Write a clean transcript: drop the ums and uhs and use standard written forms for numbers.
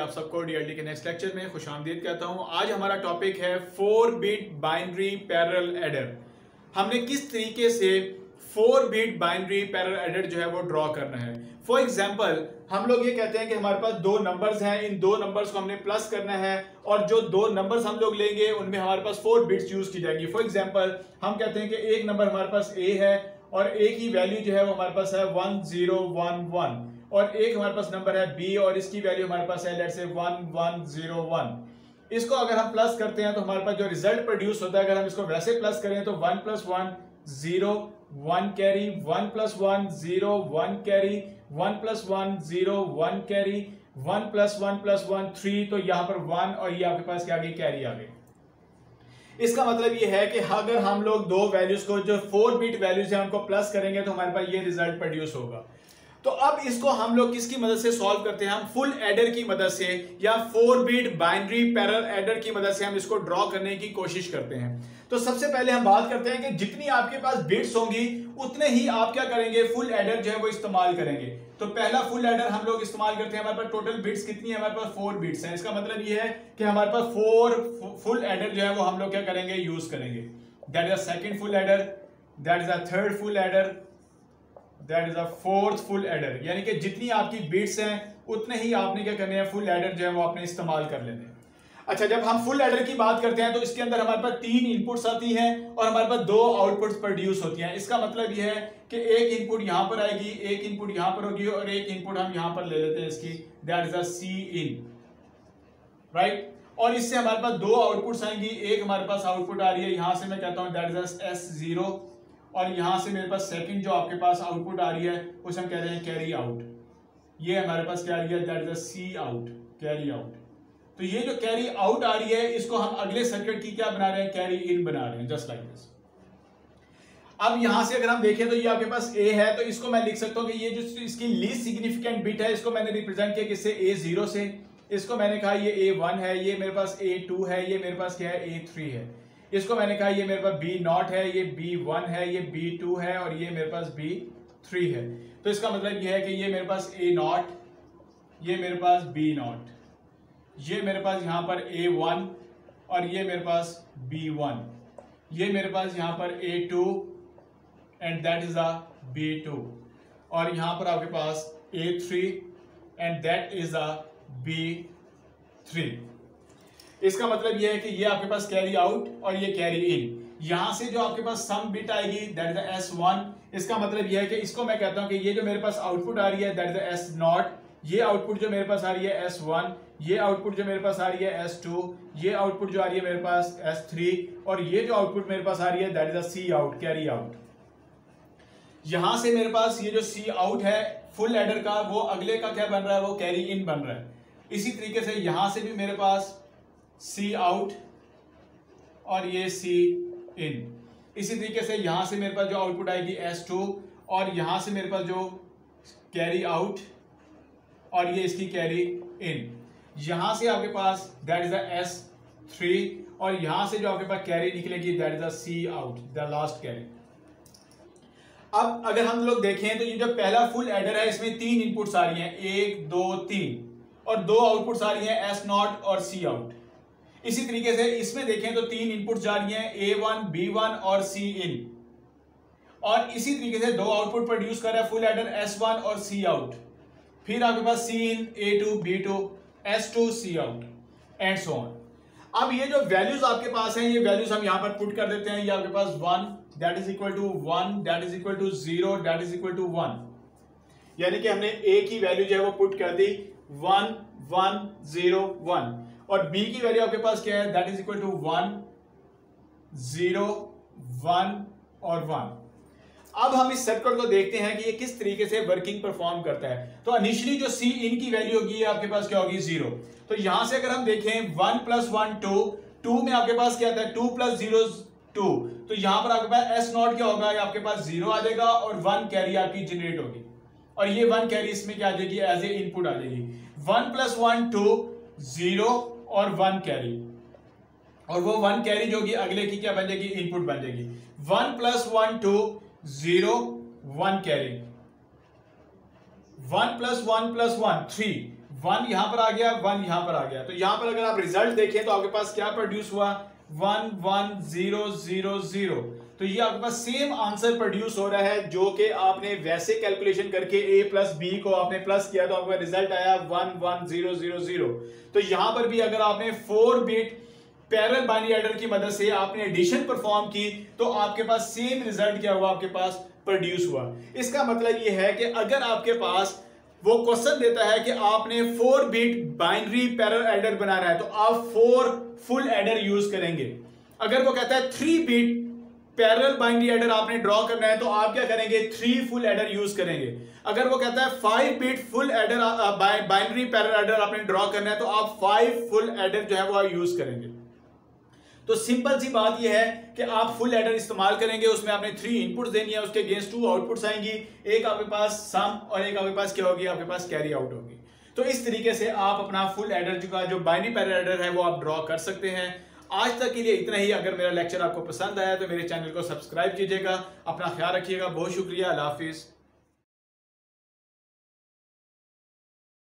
आप सबको डीएलडी के नेक्स्ट लेक्चर में खुशामदीद कहता हूं। आज हमारा टॉपिक है 4 बिट बाइनरी पैरेलल एडर। हमने किस तरीके से 4 बिट बाइनरी पैरेलल एडर जो है वो ड्रॉ करना है। फॉर एग्जांपल हम लोग ये कहते हैं कि हमारे पास दो नंबर्स हैं, इन दो नंबर्स को हमने प्लस करना है और जो दो नंबर्स हम लोग लेंगे उनमें हमारे पास 4 बिट्स यूज की जाएंगी। फॉर एग्जांपल हम कहते हैं कि एक नंबर हमारे पास ए है और ए की वैल्यू जो है वो हमारे पास है 1011 और एक हमारे पास नंबर है बी और इसकी वैल्यू हमारे पास है लेट्स से 1101। इसको अगर हम प्लस करते हैं तो हमारे पास जो रिजल्ट प्रोड्यूस होता है, अगर हम इसको वैसे प्लस करें तो 1 + 1 0 1 कैरी, 1 + 1 0 1 कैरी, 1 + 1 0 1 कैरी, 1 + 1 + 1 3। तो यहां पर 1 और ये आपके पास क्या आ गई, कैरी आ गई। इसका मतलब ये है कि अगर हम लोग दो वैल्यूज को जो 4 बिट वैल्यूज है उनको प्लस करेंगे तो हमारे पास ये रिजल्ट प्रोड्यूस होगा। तो अब इसको हम लोग किसकी मदद से सॉल्व करते हैं, हम फुल एडर की मदद से या 4 बिट बाइनरी पैरेलल एडर की मदद से हम इसको ड्रॉ करने की कोशिश करते हैं। तो सबसे पहले हम बात करते हैं कि जितनी आपके पास बिट्स होंगी उतने ही आप क्या करेंगे, फुल एडर जो है वो इस्तेमाल करेंगे। तो पहला फुल एडर हम लोग इस्तेमाल करते हैं, हमारे पास टोटल बिट्स कितनी है, हमारे पास 4 बिट्स हैं। इसका मतलब ये है कि हमारे पास 4 फुल एडर जो है वो हम लोग क्या करेंगे, यूज करेंगे। That is a second full adder, that is a third full adder, that is a fourth full adder. यानी कि जितनी आपकी बिट्स हैं उतने ही आपने क्या करने हैं, फुल एडर जो है वो आपने इस्तेमाल कर लेने हैं। अच्छा, जब हम फुल एडर की बात करते हैं तो इसके अंदर हमारे पास 3 इनपुट्स आती हैं और हमारे पास 2 आउटपुट्स प्रोड्यूस होती हैं। इसका मतलब यह है कि एक इनपुट यहां पर आएगी, एक इनपुट यहां पर होगी और एक इनपुट हम यहां पर ले लेते हैं इसकी, that is a C in, right. और इससे हमारे पास 2 आउटपुट्स आएंगी, एक हमारे पास आउटपुट आ रही है यहां से, मैं कहता हूं दैट इज अ S0 और यहां से मेरे पास सेकंड जो आपके पास आउटपुट आ रही है उसे हम कह रहे हैं कैरी आउट। ये हमारे पास क्या आ रही है, that is a C out, carry out. तो ये जो कैरी आउट आ रही है इसको हम अगले सर्किट की क्या बना रहे हैं, कैरी इन बना रहे हैं, जस्ट लाइक दिस। अब यहां से अगर हम देखें तो ये आपके पास ए है, तो इसको मैं लिख सकता हूं कि ये जो इसकी लीस्ट सिग्निफिकेंट बिट है इसको मैंने रिप्रेजेंट किया किससे, A0 से। इसको मैंने कहा ये A1 है, ये मेरे पास A2 है, ये मेरे पास क्या है, A3 है। इसको मैंने कहा ये मेरे पास B0 है, ये B1 है, ये B2 है और ये मेरे पास B3 है। तो इसका मतलब ये है कि ये मेरे पास A0, ये मेरे पास B0, ये मेरे पास यहां पर A1 और ये मेरे पास B1, ये मेरे पास यहां पर A2 and that is a B2 और यहां पर आपके पास A3 and that is a B3। इसका मतलब यह है कि ये आपके पास कैरी आउट और ये कैरी इन। यहां से जो आपके पास सम बिट आएगी दैट इज द S1। इसका मतलब यह है कि इसको मैं कहता हूं कि ये जो मेरे पापास आउटपुट आ रही है दैट इज द S0, ये आउटपुट जो मेरे पास आ रही है S1, ये आउटपुट जो मेरे पास आ रही है S2, ये आउटपुट जो आ रही है मेरे पास S3 और ये जो आउटपुट मेरे पास आ रही है that is the C out, carry out. यहां से मेरे पास ये जो सी आउट है फुल एडर का, वो अगले का क्या बन रहा है, वो कैरी इन बन रहा है। इसी तरीके से यहां से भी मेरे पास सी आउट और ये सी इन। इसी तरीके से यहां से मेरे पास जो आउटपुट आएगी S2 और यहां से मेरे पास जो कैरी आउट और ये इसकी कैरी इन। यहां से आपके पास दैट इज द S3 और यहां से जो आपके पास कैरी निकलेगी that is the C out, the last carry. अब अगर हम लोग देखें तो ये जो पहला फुल एडर है इसमें 3 इनपुट्स आ रही हैं, 1 2 3 और 2 आउटपुट्स आ रही हैं S0 और सी आउट। इसी तरीके से इसमें देखें तो 3 इनपुट्स जा रही हैं, A1 B1 और सी इन। और इसी तरीके से 2 आउटपुट प्रोड्यूस कर रहा है फुल एडर, S1 और सी आउट। फिर आपके पास C in, A2 B2 S2 C out and so on. अब ये जो वैल्यूज आपके पास हैं ये वैल्यूज हम यहां पर पुट कर देते हैं। ये आपके पास 1 that is equal to 1 that is equal to 0 that is equal to 1, यानी कि हमने A की वैल्यू जो है वो पुट कर दी 1 1 0 1 और B की वैल्यू आपके पास क्या है, दैट इज इक्वल टू 1 0 1 और 1। अब हम इस सर्किट को देखते हैं कि ये किस तरीके से वर्किंग परफॉर्म करता है। तो इनिशियली जो सी इन की वैल्यू होगी आपके पास क्या होगी, 0। तो यहां से अगर हम देखें 1 + 1 2, 2 में आपके पास क्या आता है, 2 + 0 2। तो यहां पर आपके पास S0 क्या होगा, आपके पास 0 आ जाएगा और 1 कैरी आपकी जनरेट होगी और ये 1 कैरी इसमें क्या आ जाएगी, एज ए इनपुट आ जाएगी। 1 + 1 2 0 और 1 कैरी और वो 1 कैरी जो होगी अगले की क्या बन जाएगी, इनपुट बन जाएगी। 1 + 1 2 0 1 कैरी, 1 + 1 + 1 3, 1 यहां पर आ गया, 1 यहां पर आ गया। तो यहां पर अगर आप रिजल्ट देखें तो आपके पास क्या प्रोड्यूस हुआ, 1 1 0 0 0। तो ये आपके पास सेम आंसर प्रोड्यूस हो रहा है जो कि आपने वैसे कैलकुलेशन करके a प्लस बी को आपने प्लस किया तो आपका रिजल्ट आया 1 1 0 0 0। तो यहां पर भी अगर आपने 4 बिट पैरेलल बाइनरी एडर की मदद से आपने एडिशन परफॉर्म की तो आपके पास सेम रिजल्ट क्या हुआ, आपके पास प्रोड्यूस हुआ। इसका मतलब यह है कि अगर आपके पास वो क्वेश्चन देता है कि आपने 4 बिट बाइनरी पैरेलल एडर बनाना है तो आप 4 फुल एडर यूज करेंगे। अगर वो कहता है 3 बिट पैरेलल बाइनरी एडर आपने ड्रॉ करना है तो आप क्या करेंगे, 3 फुल एडर यूज करेंगे। अगर वो कहता है 5 bit full adder binary parallel adder आपने ड्रॉ करना है तो आप 5 फुल एडर जो है वो यूज करेंगे। तो सिंपल सी बात यह है कि आप फुल एडर इस्तेमाल करेंगे, उसमें आपने 3 इनपुट्स देनी है, उसके अगेंस्ट 2 आउटपुट्स आएंगी, एक आपके पास सम और एक आपके पास क्या होगी, आपके पास कैरी आउट होगी। तो इस तरीके से आप अपना फुल एडर का जो बाइनरी पैरेलल एडर है वो आप ड्रॉ कर सकते हैं। आज तक के लिए इतना ही। अगर मेरा लेक्चर आपको पसंद आया तो मेरे चैनल को सब्सक्राइब कीजिएगा। अपना ख्याल रखिएगा। बहुत शुक्रिया। अल्लाह हाफिज।